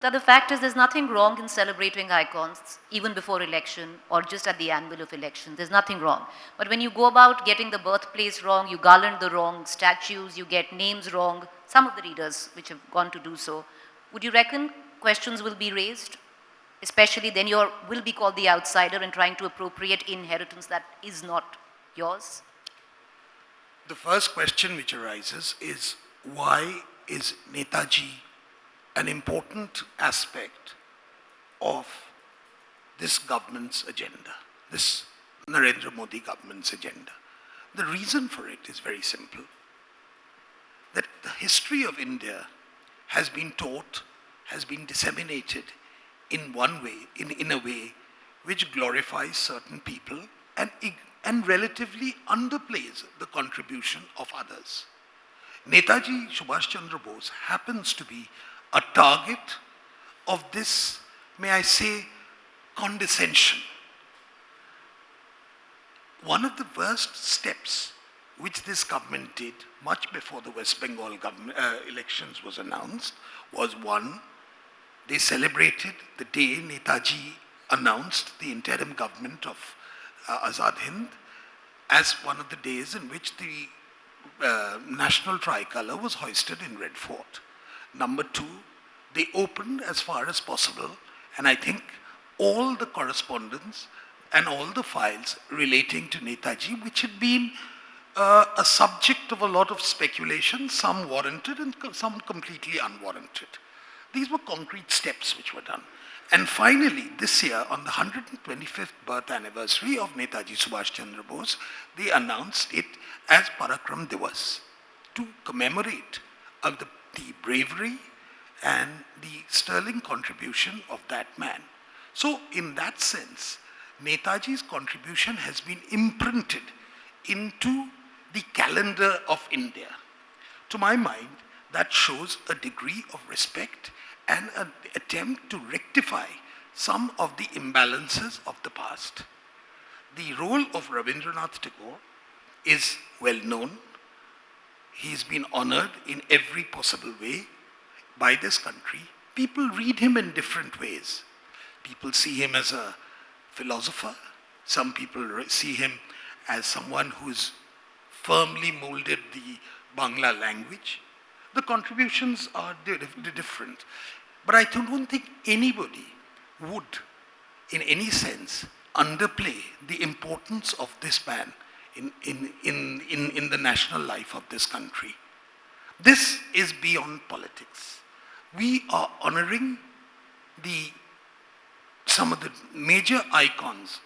That the fact is there's nothing wrong in celebrating icons even before election or just at the anvil of election. There's nothing wrong. But when you go about getting the birthplace wrong, you garland the wrong statues, you get names wrong, some of the readers which have gone to do so, would you reckon questions will be raised? Especially then you will be called the outsider and trying to appropriate inheritance that is not yours? The first question which arises is, why is Netaji an important aspect of this government's agenda, this Narendra Modi government's agenda? The reason for it is very simple. That the history of India has been taught, has been disseminated in one way, in a way which glorifies certain people and relatively underplays the contribution of others. Netaji Subhas Chandra Bose happens to be a target of this, may I say, condescension. One of the first steps which this government did, much before the West Bengal elections was announced, was one, they celebrated the day Netaji announced the interim government of Azad Hind as one of the days in which the national tricolour was hoisted in Red Fort. Number two, they opened as far as possible, and I think all the correspondence and all the files relating to Netaji, which had been a subject of a lot of speculation, some warranted and some completely unwarranted. These were concrete steps which were done. And finally, this year, on the 125th birth anniversary of Netaji Subhash Chandra Bose, they announced it as Parakram Divas to commemorate the bravery and the sterling contribution of that man. So, in that sense, Netaji's contribution has been imprinted into the calendar of India. To my mind, that shows a degree of respect and an attempt to rectify some of the imbalances of the past. The role of Rabindranath Tagore is well known. He's been honored in every possible way by this country. People read him in different ways. People see him as a philosopher. Some people see him as someone who's firmly molded the Bangla language. The contributions are different. But I don't think anybody would, in any sense, underplay the importance of this man in the national life of this country. This is beyond politics. We are honoring some of the major icons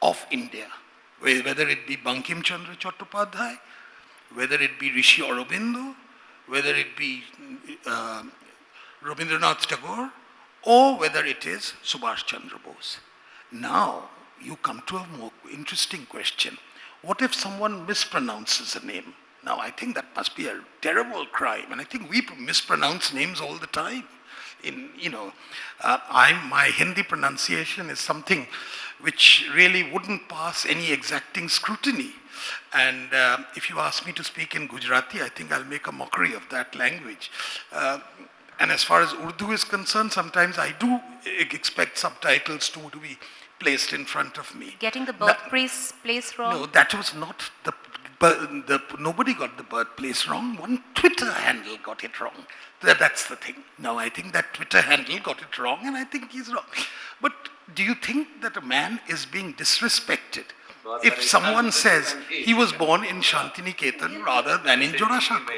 of India, whether it be Bankim Chandra Chattopadhyay, whether it be Rishi Aurobindo, whether it be Rabindranath Tagore, or whether it is Subhash Chandra Bose. Now, you come to a more interesting question. What if someone mispronounces a name? Now, I think that must be a terrible crime, and I think we mispronounce names all the time. My Hindi pronunciation is something which really wouldn't pass any exacting scrutiny. And if you ask me to speak in Gujarati, I think I'll make a mockery of that language. And as far as Urdu is concerned, sometimes I do expect subtitles to be placed in front of me. Getting the birthplace wrong? No, that was not nobody got the birthplace wrong. One Twitter handle got it wrong. That's the thing. Now, I think that Twitter handle got it wrong, and I think he's wrong. But do you think that a man is being disrespected if someone says he was born in Shantiniketan rather than in Jorashako?